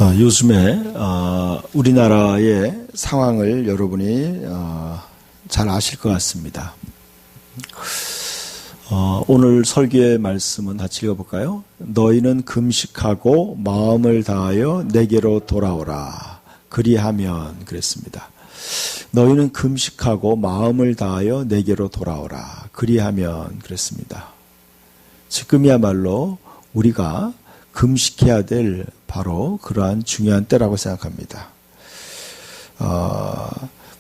요즘에 우리나라의 상황을 여러분이 잘 아실 것 같습니다. 오늘 설교의 말씀은 같이 읽어볼까요? 너희는 금식하고 마음을 다하여 내게로 돌아오라. 그리하면 그랬습니다. 너희는 금식하고 마음을 다하여 내게로 돌아오라. 그리하면 그랬습니다. 지금이야말로 우리가 금식해야 될 바로 그러한 중요한 때라고 생각합니다.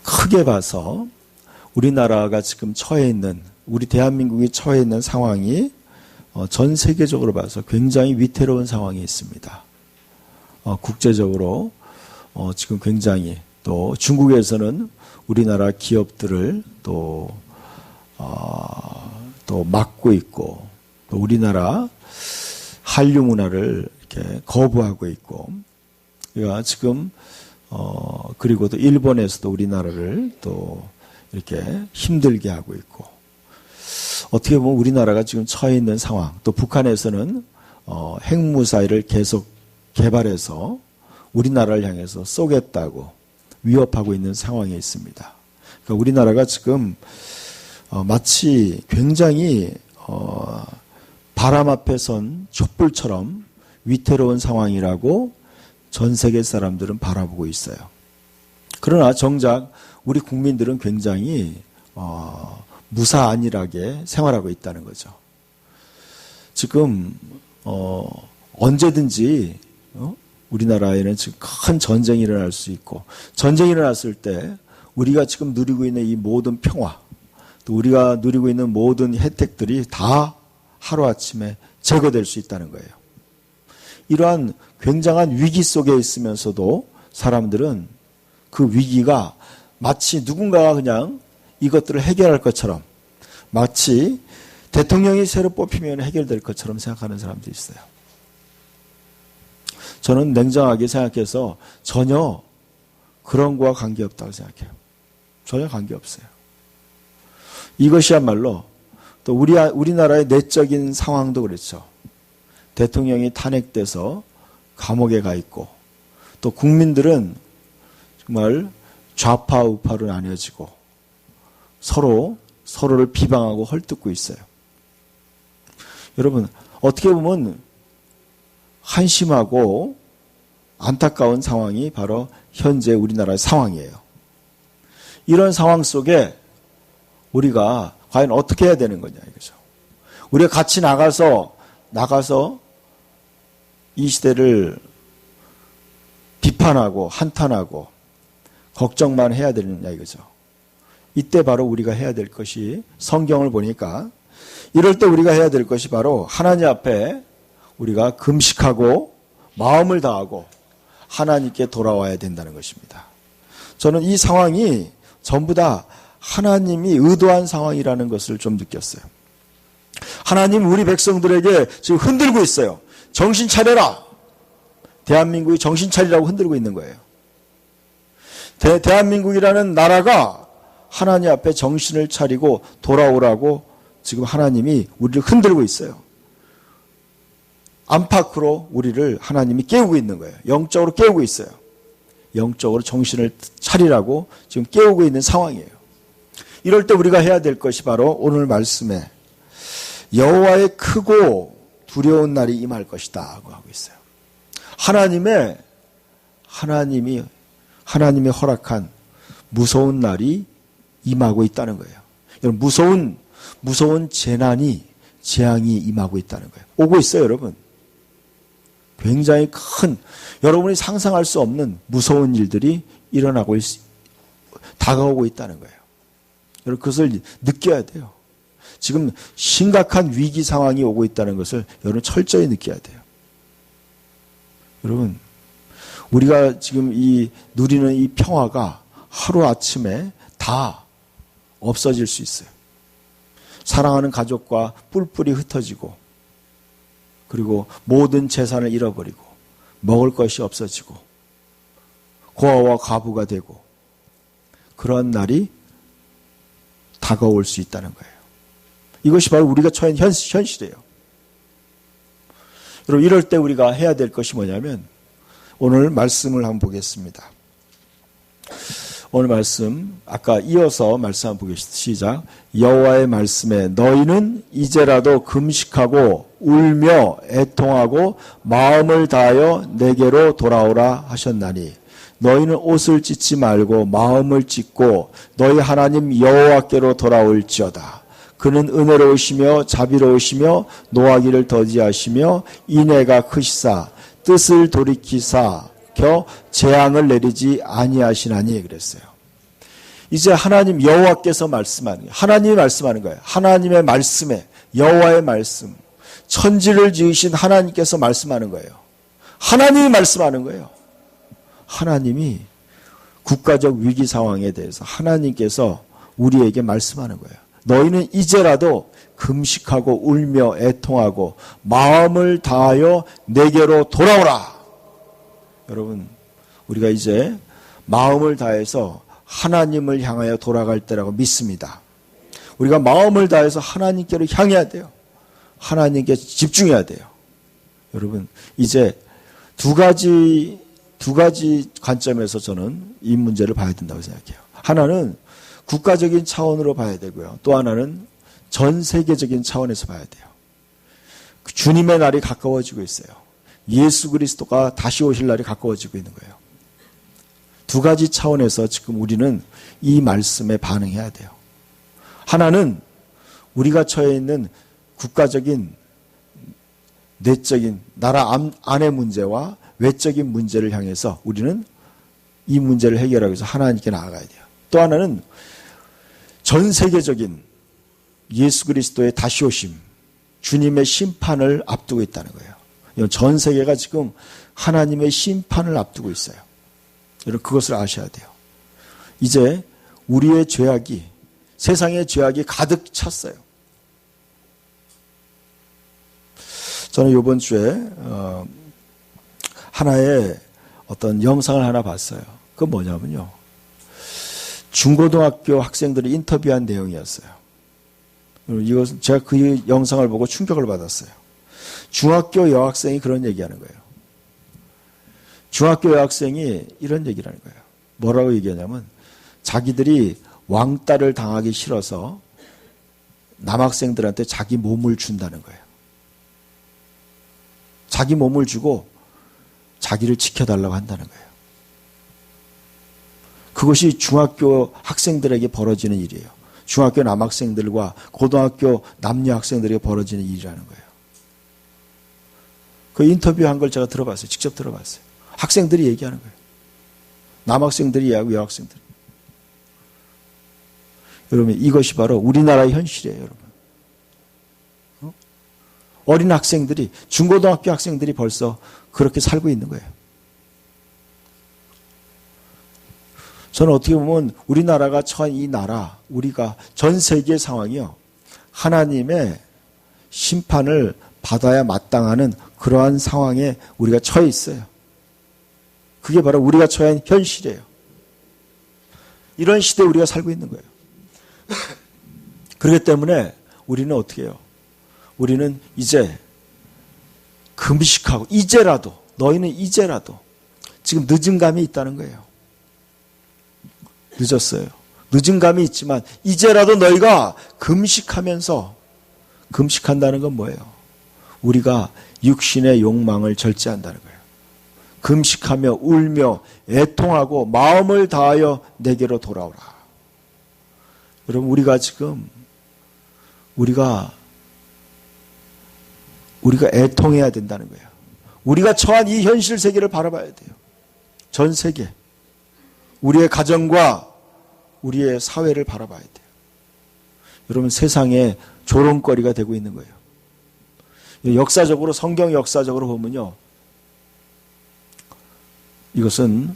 크게 봐서 우리나라가 지금 처해 있는, 우리 대한민국이 처해 있는 상황이 전 세계적으로 봐서 굉장히 위태로운 상황이 있습니다. 국제적으로 지금 굉장히, 또 중국에서는 우리나라 기업들을 또 막고 있고, 또 우리나라 한류 문화를 이렇게 거부하고 있고, 그러니까 지금 그리고 또 일본에서도 우리나라를 또 이렇게 힘들게 하고 있고, 어떻게 보면 우리나라가 지금 처해 있는 상황, 또 북한에서는 핵무사일을 계속 개발해서 우리나라를 향해서 쏘겠다고 위협하고 있는 상황에 있습니다. 그러니까 우리나라가 지금 마치 굉장히 바람 앞에 선 촛불처럼 위태로운 상황이라고 전 세계 사람들은 바라보고 있어요. 그러나 정작 우리 국민들은 굉장히 무사안일하게 생활하고 있다는 거죠. 지금 언제든지 우리나라에는 지금 큰 전쟁이 일어날 수 있고, 전쟁이 일어났을 때 우리가 지금 누리고 있는 이 모든 평화, 또 우리가 누리고 있는 모든 혜택들이 다 하루아침에 제거될 수 있다는 거예요. 이러한 굉장한 위기 속에 있으면서도 사람들은 그 위기가 마치 누군가가 그냥 이것들을 해결할 것처럼, 마치 대통령이 새로 뽑히면 해결될 것처럼 생각하는 사람들이 있어요. 저는 냉정하게 생각해서 전혀 그런 거와 관계없다고 생각해요. 전혀 관계없어요. 이것이야말로 또 우리나라의 내적인 상황도 그렇죠. 대통령이 탄핵돼서 감옥에 가 있고, 또 국민들은 정말 좌파 우파로 나뉘어지고 서로를 비방하고 헐뜯고 있어요. 여러분, 어떻게 보면 한심하고 안타까운 상황이 바로 현재 우리나라의 상황이에요. 이런 상황 속에 우리가 과연 어떻게 해야 되는 거냐 이거죠. 우리가 같이 나가서 이 시대를 비판하고 한탄하고 걱정만 해야 되느냐 이거죠. 이때 바로 우리가 해야 될 것이, 성경을 보니까 이럴 때 우리가 해야 될 것이 바로 하나님 앞에 우리가 금식하고 마음을 다하고 하나님께 돌아와야 된다는 것입니다. 저는 이 상황이 전부 다 하나님이 의도한 상황이라는 것을 좀 느꼈어요. 하나님 우리 백성들에게 지금 흔들고 있어요. 정신 차려라. 대한민국이 정신 차리라고 흔들고 있는 거예요. 대한민국이라는 나라가 하나님 앞에 정신을 차리고 돌아오라고 지금 하나님이 우리를 흔들고 있어요. 안팎으로 우리를 하나님이 깨우고 있는 거예요. 영적으로 깨우고 있어요. 영적으로 정신을 차리라고 지금 깨우고 있는 상황이에요. 이럴 때 우리가 해야 될 것이 바로 오늘 말씀에 여호와의 크고 두려운 날이 임할 것이다 하고 있어요. 하나님이 허락한 무서운 날이 임하고 있다는 거예요. 여러분, 무서운 재앙이 임하고 있다는 거예요. 오고 있어요, 여러분. 굉장히 큰, 여러분이 상상할 수 없는 무서운 일들이 다가오고 있다는 거예요. 여러분, 그것을 느껴야 돼요. 지금 심각한 위기 상황이 오고 있다는 것을 여러분 철저히 느껴야 돼요. 여러분, 우리가 지금 누리는 이 평화가 하루아침에 다 없어질 수 있어요. 사랑하는 가족과 뿔뿔이 흩어지고, 그리고 모든 재산을 잃어버리고, 먹을 것이 없어지고, 고아와 과부가 되고, 그런 날이 다가올 수 있다는 거예요. 이것이 바로 우리가 처한 현실이에요. 여러분, 이럴 때 우리가 해야 될 것이 뭐냐면, 오늘 말씀을 한번 보겠습니다. 오늘 말씀 아까 이어서 말씀 한번 보겠습니다. 시작. 여호와의 말씀에 너희는 이제라도 금식하고 울며 애통하고 마음을 다하여 내게로 돌아오라 하셨나니 너희는 옷을 찢지 말고 마음을 찢고 너희 하나님 여호와께로 돌아올지어다. 그는 은혜로우시며 자비로우시며 노하기를 더디하시며 인애가 크시사 뜻을 돌이키사 겨 재앙을 내리지 아니하시나니 그랬어요. 이제 하나님 여호와께서 말씀하는 거예요. 하나님이 말씀하는 거예요. 하나님의 말씀에 여호와의 말씀, 천지를 지으신 하나님께서 말씀하는 거예요. 하나님이 말씀하는 거예요. 하나님이 국가적 위기 상황에 대해서 하나님께서 우리에게 말씀하는 거예요. 너희는 이제라도 금식하고 울며 애통하고 마음을 다하여 내게로 돌아오라. 여러분, 우리가 이제 마음을 다해서 하나님을 향하여 돌아갈 때라고 믿습니다. 우리가 마음을 다해서 하나님께로 향해야 돼요. 하나님께 집중해야 돼요. 여러분, 이제 두 가지 관점에서 저는 이 문제를 봐야 된다고 생각해요. 하나는 국가적인 차원으로 봐야 되고요. 또 하나는 전 세계적인 차원에서 봐야 돼요. 주님의 날이 가까워지고 있어요. 예수 그리스도가 다시 오실 날이 가까워지고 있는 거예요. 두 가지 차원에서 지금 우리는 이 말씀에 반응해야 돼요. 하나는 우리가 처해 있는 국가적인 내적인 나라 안의 문제와 외적인 문제를 향해서 우리는 이 문제를 해결하기 위해서 하나님께 나아가야 돼요. 또 하나는 전 세계적인 예수 그리스도의 다시 오심, 주님의 심판을 앞두고 있다는 거예요. 전 세계가 지금 하나님의 심판을 앞두고 있어요. 여러분 그것을 아셔야 돼요. 이제 우리의 죄악이 세상의 죄악이 가득 찼어요. 저는 이번 주에 하나의 어떤 영상을 하나 봤어요. 그건 뭐냐면요. 중고등학교 학생들이 인터뷰한 내용이었어요. 이것은 제가 그 영상을 보고 충격을 받았어요. 중학교 여학생이 그런 얘기하는 거예요. 중학교 여학생이 이런 얘기를 하는 거예요. 뭐라고 얘기하냐면 자기들이 왕따를 당하기 싫어서 남학생들한테 자기 몸을 준다는 거예요. 자기 몸을 주고 자기를 지켜달라고 한다는 거예요. 그것이 중학교 학생들에게 벌어지는 일이에요. 중학교 남학생들과 고등학교 남녀 학생들에게 벌어지는 일이라는 거예요. 그 인터뷰한 걸 제가 들어봤어요. 직접 들어봤어요. 학생들이 얘기하는 거예요. 남학생들이 얘기하고 여학생들. 여러분 이것이 바로 우리나라의 현실이에요. 여러분. 어린 학생들이 중고등학교 학생들이 벌써 그렇게 살고 있는 거예요. 저는 어떻게 보면 우리나라가 처한 이 나라, 우리가 전 세계의 상황이요. 하나님의 심판을 받아야 마땅하는 그러한 상황에 우리가 처해 있어요. 그게 바로 우리가 처한 현실이에요. 이런 시대에 우리가 살고 있는 거예요. 그렇기 때문에 우리는 어떻게 해요? 우리는 이제 금식하고 이제라도 너희는 이제라도 지금 늦은 감이 있다는 거예요. 늦었어요. 늦은 감이 있지만 이제라도 너희가 금식하면서 금식한다는 건 뭐예요? 우리가 육신의 욕망을 절제한다는 거예요. 금식하며 울며 애통하고 마음을 다하여 내게로 돌아오라. 여러분 우리가 지금 우리가 애통해야 된다는 거예요. 우리가 처한 이 현실 세계를 바라봐야 돼요. 전 세계. 우리의 가정과 우리의 사회를 바라봐야 돼요. 여러분 세상에 조롱거리가 되고 있는 거예요. 역사적으로 성경 역사적으로 보면요. 이것은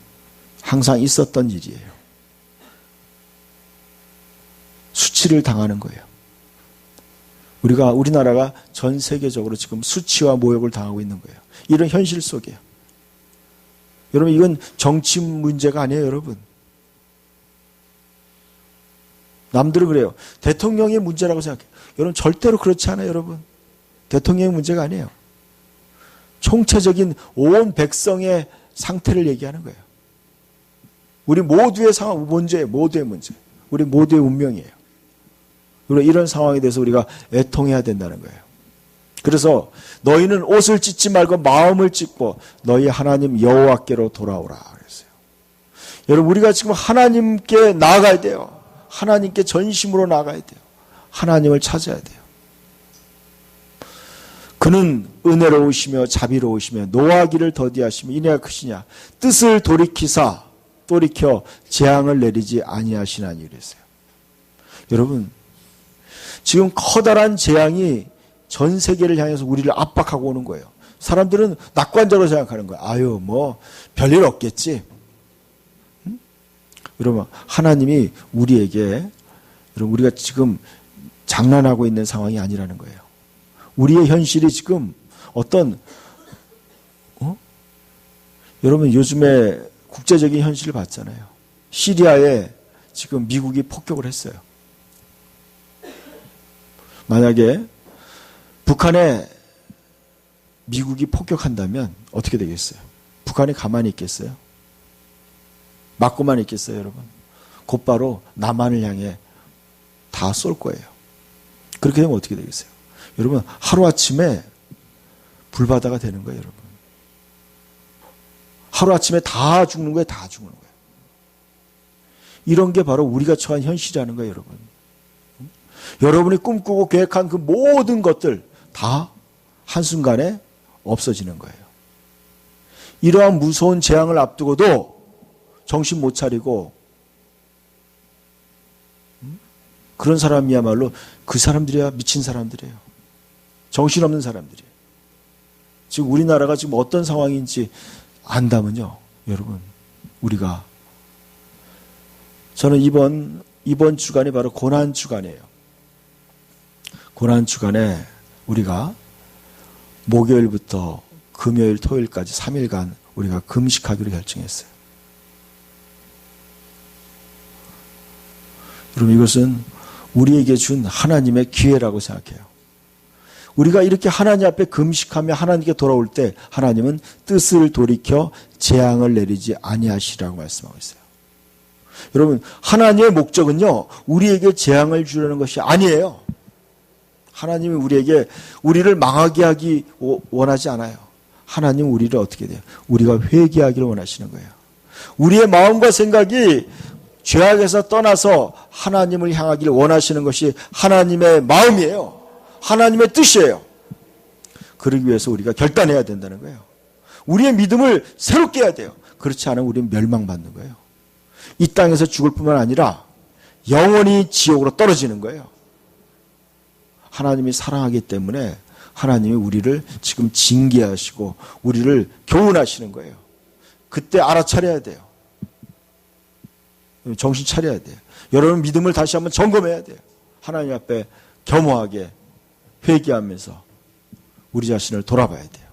항상 있었던 일이에요. 수치를 당하는 거예요. 우리나라가 전 세계적으로 지금 수치와 모욕을 당하고 있는 거예요. 이런 현실 속에. 여러분 이건 정치 문제가 아니에요, 여러분. 남들은 그래요. 대통령의 문제라고 생각해요. 여러분 절대로 그렇지 않아요, 여러분. 대통령의 문제가 아니에요. 총체적인 온 백성의 상태를 얘기하는 거예요. 우리 모두의 상황, 문제예요. 모두의 문제. 우리 모두의 운명이에요. 그리고 이런 상황에 대해서 우리가 애통해야 된다는 거예요. 그래서 너희는 옷을 찢지 말고 마음을 찢고 너희 하나님 여호와께로 돌아오라 그랬어요. 여러분, 우리가 지금 하나님께 나아가야 돼요. 하나님께 전심으로 나아가야 돼요. 하나님을 찾아야 돼요. 그는 은혜로우시며 자비로우시며 노하기를 더디하시며 인애가 크시냐 뜻을 돌이켜 재앙을 내리지 아니하시나니 그랬어요. 여러분, 지금 커다란 재앙이 전 세계를 향해서 우리를 압박하고 오는 거예요. 사람들은 낙관적으로 생각하는 거예요. 아유, 뭐 별일 없겠지. 응? 여러분, 하나님이 우리에게, 여러분, 우리가 지금 장난하고 있는 상황이 아니라는 거예요. 우리의 현실이 지금 어떤 여러분, 요즘에 국제적인 현실을 봤잖아요. 시리아에 지금 미국이 폭격을 했어요. 만약에 북한에 미국이 폭격한다면 어떻게 되겠어요? 북한이 가만히 있겠어요? 맞고만 있겠어요, 여러분? 곧바로 남한을 향해 다 쏠 거예요. 그렇게 되면 어떻게 되겠어요? 여러분, 하루아침에 불바다가 되는 거예요, 여러분. 하루아침에 다 죽는 거예요, 다 죽는 거예요. 이런 게 바로 우리가 처한 현실이라는 거예요, 여러분. 여러분이 꿈꾸고 계획한 그 모든 것들 다 한순간에 없어지는 거예요. 이러한 무서운 재앙을 앞두고도 정신 못 차리고 그런 사람이야말로 그 사람들이야 미친 사람들이에요. 정신없는 사람들이에요. 지금 우리나라가 지금 어떤 상황인지 안다면요, 여러분, 우리가 저는 이번 주간이 바로 고난 주간이에요. 고난 주간에 우리가 목요일부터 금요일, 토요일까지 3일간 우리가 금식하기로 결정했어요. 여러분, 이것은 우리에게 준 하나님의 기회라고 생각해요. 우리가 이렇게 하나님 앞에 금식하며 하나님께 돌아올 때 하나님은 뜻을 돌이켜 재앙을 내리지 아니하시라고 말씀하고 있어요. 여러분, 하나님의 목적은요, 우리에게 재앙을 주려는 것이 아니에요. 하나님이 우리를 망하게 하기 원하지 않아요. 하나님은 우리를 어떻게 돼요? 우리가 회개하기를 원하시는 거예요. 우리의 마음과 생각이 죄악에서 떠나서 하나님을 향하기를 원하시는 것이 하나님의 마음이에요. 하나님의 뜻이에요. 그러기 위해서 우리가 결단해야 된다는 거예요. 우리의 믿음을 새롭게 해야 돼요. 그렇지 않으면 우리는 멸망받는 거예요. 이 땅에서 죽을 뿐만 아니라 영원히 지옥으로 떨어지는 거예요. 하나님이 사랑하기 때문에 하나님이 우리를 지금 징계하시고 우리를 교훈하시는 거예요. 그때 알아차려야 돼요. 정신 차려야 돼요. 여러분, 믿음을 다시 한번 점검해야 돼요. 하나님 앞에 겸허하게 회개하면서 우리 자신을 돌아봐야 돼요.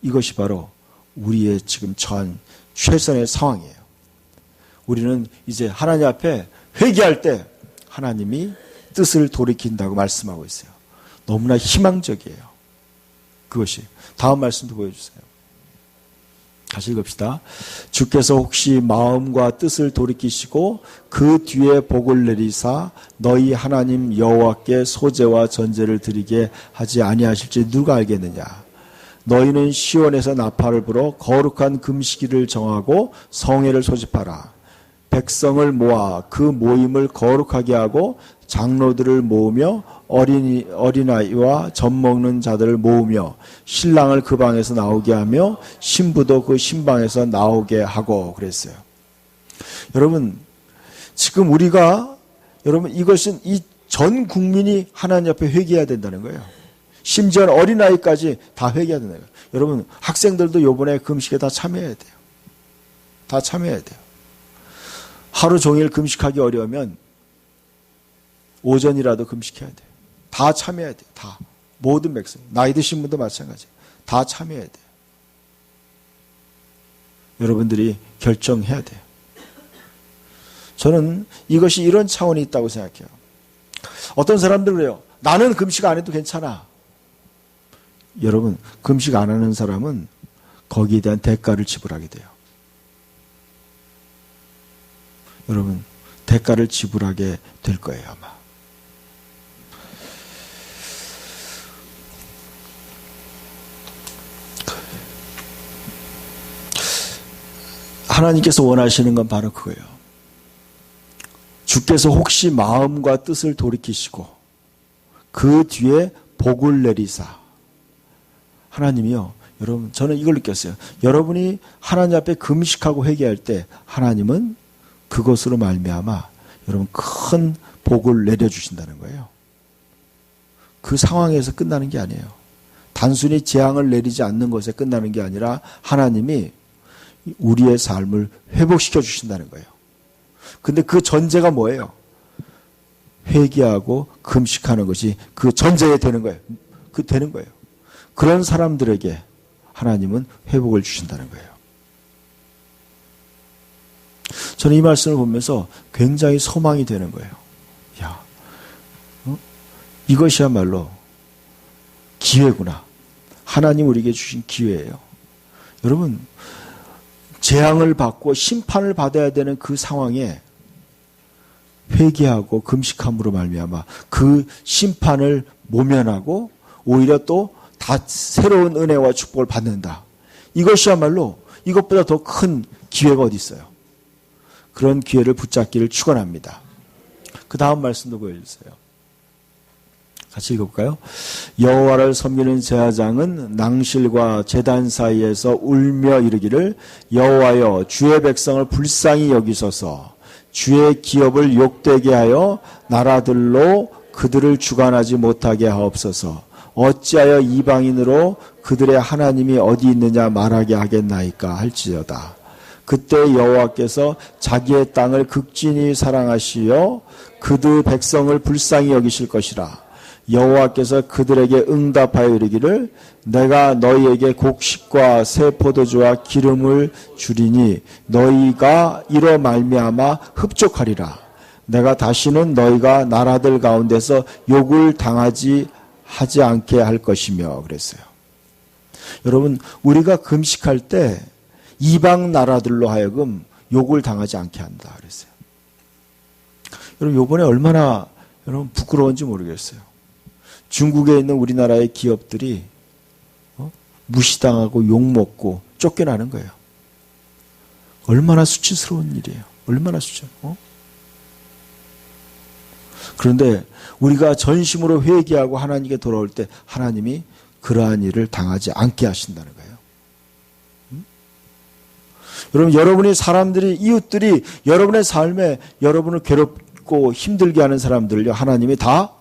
이것이 바로 우리의 지금 처한 최선의 상황이에요. 우리는 이제 하나님 앞에 회개할 때 하나님이 뜻을 돌이킨다고 말씀하고 있어요. 너무나 희망적이에요. 그것이. 다음 말씀도 보여주세요. 다시 읽읍시다. 주께서 혹시 마음과 뜻을 돌이키시고 그 뒤에 복을 내리사 너희 하나님 여호와께 소제와 전제를 드리게 하지 아니하실지 누가 알겠느냐. 너희는 시온에서 나팔을 불어 거룩한 금식일을 정하고 성회를 소집하라. 백성을 모아 그 모임을 거룩하게 하고 장로들을 모으며 어린아이와 젖먹는 자들을 모으며 신랑을 그 방에서 나오게 하며 신부도 그 신방에서 나오게 하고 그랬어요. 여러분, 지금 여러분, 이것은 이 전 국민이 하나님 앞에 회개해야 된다는 거예요. 심지어 어린아이까지 다 회개해야 된다는 거예요. 여러분, 학생들도 이번에 금식에 다 참여해야 돼요. 다 참여해야 돼요. 하루 종일 금식하기 어려우면 오전이라도 금식해야 돼요. 다 참여해야 돼요. 다. 모든 백성. 나이 드신 분도 마찬가지예요. 다 참여해야 돼요. 여러분들이 결정해야 돼요. 저는 이것이 이런 차원이 있다고 생각해요. 어떤 사람들은 그래요. 나는 금식 안 해도 괜찮아. 여러분, 금식 안 하는 사람은 거기에 대한 대가를 지불하게 돼요. 여러분 대가를 지불하게 될 거예요, 아마. 하나님께서 원하시는 건 바로 그거예요. 주께서 혹시 마음과 뜻을 돌이키시고 그 뒤에 복을 내리사. 하나님이요, 여러분, 저는 이걸 느꼈어요. 여러분이 하나님 앞에 금식하고 회개할 때 하나님은 그것으로 말미암아 여러분 큰 복을 내려주신다는 거예요. 그 상황에서 끝나는 게 아니에요. 단순히 재앙을 내리지 않는 것에 끝나는 게 아니라 하나님이 우리의 삶을 회복시켜 주신다는 거예요. 근데 그 전제가 뭐예요? 회개하고 금식하는 것이 그 전제에 되는 거예요. 되는 거예요. 그런 사람들에게 하나님은 회복을 주신다는 거예요. 저는 이 말씀을 보면서 굉장히 소망이 되는 거예요. 야, 이것이야말로 기회구나. 하나님 우리에게 주신 기회예요. 여러분, 재앙을 받고 심판을 받아야 되는 그 상황에 회개하고 금식함으로 말미암아 그 심판을 모면하고 오히려 또 다 새로운 은혜와 축복을 받는다. 이것이야말로 이것보다 더 큰 기회가 어디 있어요. 그런 기회를 붙잡기를 축원합니다. 그 다음 말씀도 보여주세요. 같이 읽어볼까요? 여호와를 섬기는 제사장은 낭실과 제단 사이에서 울며 이르기를 여호와여 주의 백성을 불쌍히 여기소서 주의 기업을 욕되게 하여 나라들로 그들을 주관하지 못하게 하옵소서 어찌하여 이방인으로 그들의 하나님이 어디 있느냐 말하게 하겠나이까 할지어다. 그때 여호와께서 자기의 땅을 극진히 사랑하시어 그들 백성을 불쌍히 여기실 것이라. 여호와께서 그들에게 응답하여 이르기를 내가 너희에게 곡식과 새 포도주와 기름을 주리니 너희가 이로 말미암아 흡족하리라. 내가 다시는 너희가 나라들 가운데서 욕을 당하지 하지 않게 할 것이며 그랬어요. 여러분, 우리가 금식할 때 이방 나라들로 하여금 욕을 당하지 않게 한다 그랬어요. 여러분, 요번에 얼마나 여러분 부끄러운지 모르겠어요. 중국에 있는 우리나라의 기업들이 무시당하고 욕먹고 쫓겨나는 거예요. 얼마나 수치스러운 일이에요. 얼마나 그런데 우리가 전심으로 회개하고 하나님께 돌아올 때 하나님이 그러한 일을 당하지 않게 하신다는 거예요. 여러분, 여러분이 사람들이, 이웃들이 여러분의 삶에 여러분을 괴롭고 힘들게 하는 사람들을요, 하나님이 다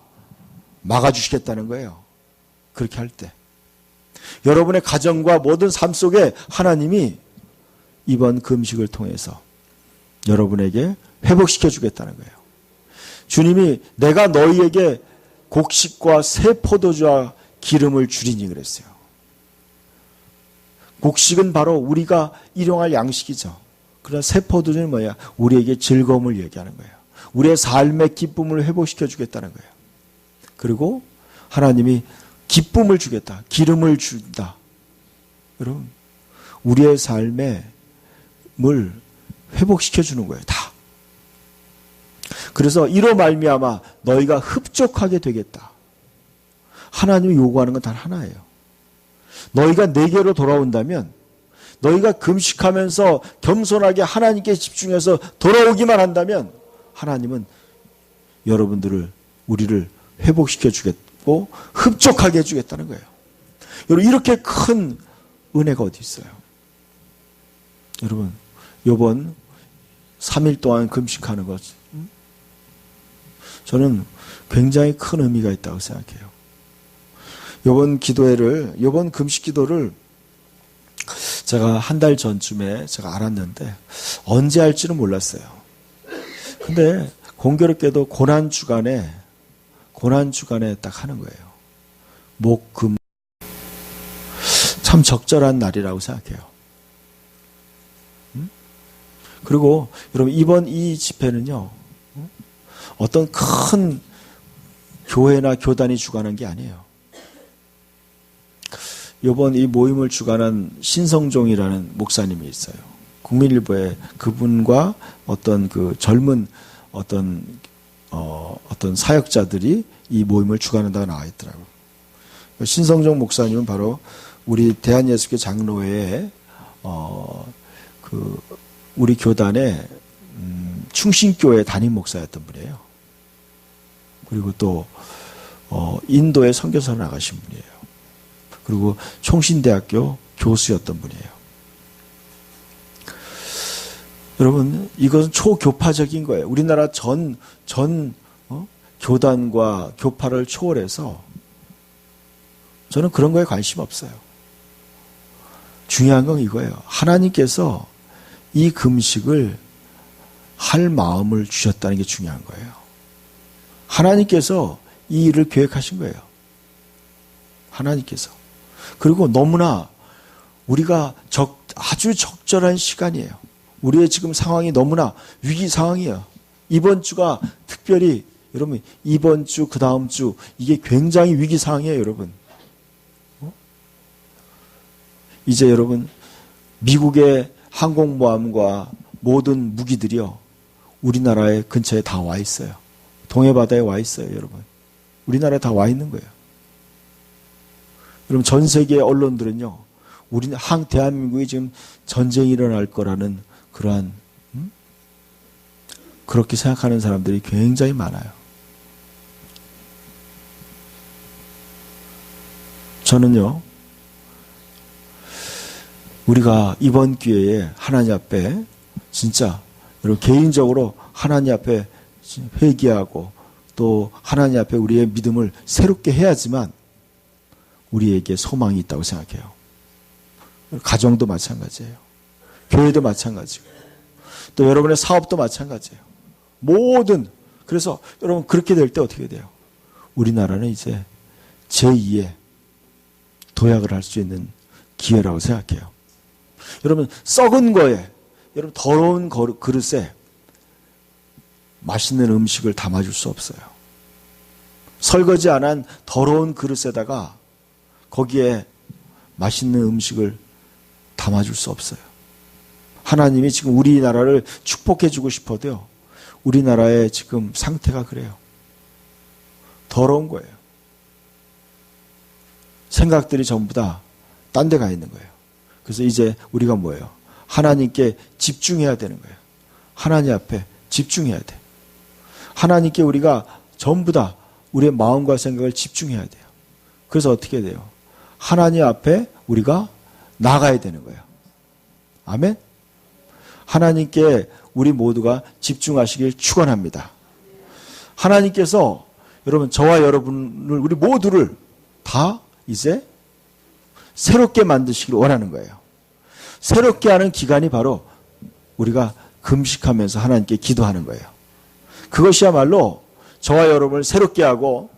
막아주시겠다는 거예요. 그렇게 할 때. 여러분의 가정과 모든 삶 속에 하나님이 이번 금식을 통해서 여러분에게 회복시켜 주겠다는 거예요. 주님이 내가 너희에게 곡식과 새 포도주와 기름을 주리니 그랬어요. 곡식은 바로 우리가 일용할 양식이죠. 그러나 새 포도주는 뭐야? 우리에게 즐거움을 얘기하는 거예요. 우리의 삶의 기쁨을 회복시켜 주겠다는 거예요. 그리고 하나님이 기쁨을 주겠다. 기름을 준다. 여러분, 우리의 삶의 물 회복시켜 주는 거예요. 다. 그래서 이로 말미암아 너희가 흡족하게 되겠다. 하나님이 요구하는 건 단 하나예요. 너희가 내게로 돌아온다면, 너희가 금식하면서 겸손하게 하나님께 집중해서 돌아오기만 한다면 하나님은 여러분들을, 우리를 회복시켜 주겠고 흡족하게 해주겠다는 거예요. 여러분, 이렇게 큰 은혜가 어디 있어요? 여러분, 이번 3일 동안 금식하는 것, 저는 굉장히 큰 의미가 있다고 생각해요. 이번 금식 기도를 제가 한 달 전쯤에 제가 알았는데 언제 할지는 몰랐어요. 근데 공교롭게도 고난주간에 딱 하는 거예요. 목, 금. 참 적절한 날이라고 생각해요. 그리고 여러분, 이번 이 집회는요, 어떤 큰 교회나 교단이 주관한 게 아니에요. 이번 이 모임을 주관한 신성종이라는 목사님이 있어요. 국민일보에 그분과 어떤 그 젊은 어떤 사역자들이 이 모임을 주관한다고 나와 있더라고요. 신성정 목사님은 바로 우리 대한예수교 장로회의 우리 교단의 충신교회 담임 목사였던 분이에요. 그리고 또 인도에 선교사를 나가신 분이에요. 그리고 총신대학교 교수였던 분이에요. 여러분, 이것은 초교파적인 거예요. 우리나라 전 교단과 교파를 초월해서 저는 그런 거에 관심 없어요. 중요한 건 이거예요. 하나님께서 이 금식을 할 마음을 주셨다는 게 중요한 거예요. 하나님께서 이 일을 계획하신 거예요. 하나님께서. 그리고 너무나 우리가 아주 적절한 시간이에요. 우리의 지금 상황이 너무나 위기 상황이에요. 이번 주가 특별히 여러분 이번 주 그 다음 주 이게 굉장히 위기 상황이에요, 여러분. 이제 여러분 미국의 항공모함과 모든 무기들이요 우리나라의 근처에 다 와 있어요. 동해바다에 와 있어요, 여러분. 우리나라에 다 와 있는 거예요. 여러분 전 세계 언론들은요 대한민국이 지금 전쟁이 일어날 거라는 그러한 그렇게 생각하는 사람들이 굉장히 많아요. 저는요 우리가 이번 기회에 하나님 앞에 진짜 여러분 개인적으로 하나님 앞에 회개하고 또 하나님 앞에 우리의 믿음을 새롭게 해야지만 우리에게 소망이 있다고 생각해요. 가정도 마찬가지예요. 교회도 마찬가지고 또 여러분의 사업도 마찬가지예요. 그래서 여러분 그렇게 될 때 어떻게 돼요? 우리나라는 이제 제2의 도약을 할 수 있는 기회라고 생각해요. 여러분 썩은 거에 여러분 더러운 그릇에 맛있는 음식을 담아줄 수 없어요. 설거지 안 한 더러운 그릇에다가 거기에 맛있는 음식을 담아줄 수 없어요. 하나님이 지금 우리나라를 축복해 주고 싶어도요. 우리나라의 지금 상태가 그래요. 더러운 거예요. 생각들이 전부 다 딴 데 가 있는 거예요. 그래서 이제 우리가 뭐예요? 하나님께 집중해야 되는 거예요. 하나님 앞에 집중해야 돼. 하나님께 우리가 전부 다 우리의 마음과 생각을 집중해야 돼요. 그래서 어떻게 돼요? 하나님 앞에 우리가 나가야 되는 거예요. 아멘? 하나님께 우리 모두가 집중하시길 축원합니다. 하나님께서 여러분 저와 여러분을 우리 모두를 다 이제 새롭게 만드시길 원하는 거예요. 새롭게 하는 기간이 바로 우리가 금식하면서 하나님께 기도하는 거예요. 그것이야말로 저와 여러분을 새롭게 하고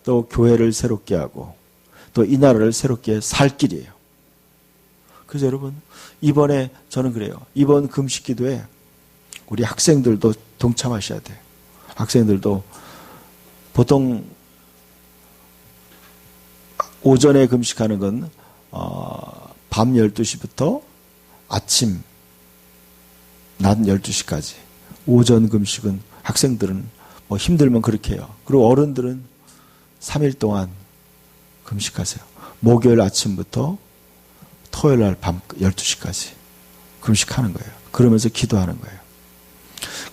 또 교회를 새롭게 하고 또 이 나라를 새롭게 살 길이에요. 그래서 여러분 이번에 저는 그래요. 이번 금식 기도에 우리 학생들도 동참하셔야 돼요. 학생들도 보통 오전에 금식하는 건 밤 12시부터 아침 낮 12시까지 오전 금식은 학생들은 뭐 힘들면 그렇게 해요. 그리고 어른들은 3일 동안 금식하세요. 목요일 아침부터 토요일 날 밤 12시까지 금식하는 거예요. 그러면서 기도하는 거예요.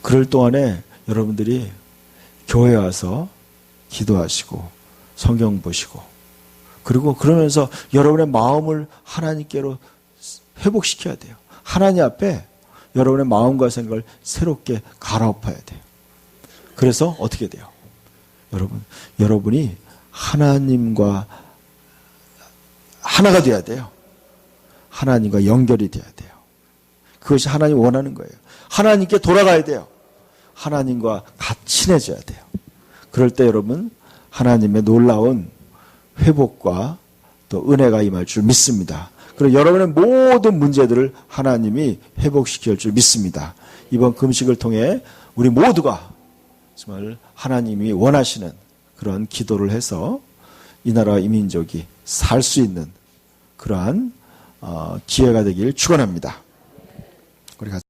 그럴 동안에 여러분들이 교회 와서 기도하시고 성경 보시고 그리고 그러면서 여러분의 마음을 하나님께로 회복시켜야 돼요. 하나님 앞에 여러분의 마음과 생각을 새롭게 갈아엎어야 돼요. 그래서 어떻게 돼요? 여러분이 하나님과 하나가 돼야 돼요. 하나님과 연결이 돼야 돼요. 그것이 하나님 원하는 거예요. 하나님께 돌아가야 돼요. 하나님과 친해져야 돼요. 그럴 때 여러분 하나님의 놀라운 회복과 또 은혜가 임할 줄 믿습니다. 그리고 여러분의 모든 문제들을 하나님이 회복시킬 줄 믿습니다. 이번 금식을 통해 우리 모두가 정말 하나님이 원하시는 그런 기도를 해서 이 나라와 이 민족이 살 수 있는 그러한 기회가 되길 축원합니다. 우리 같이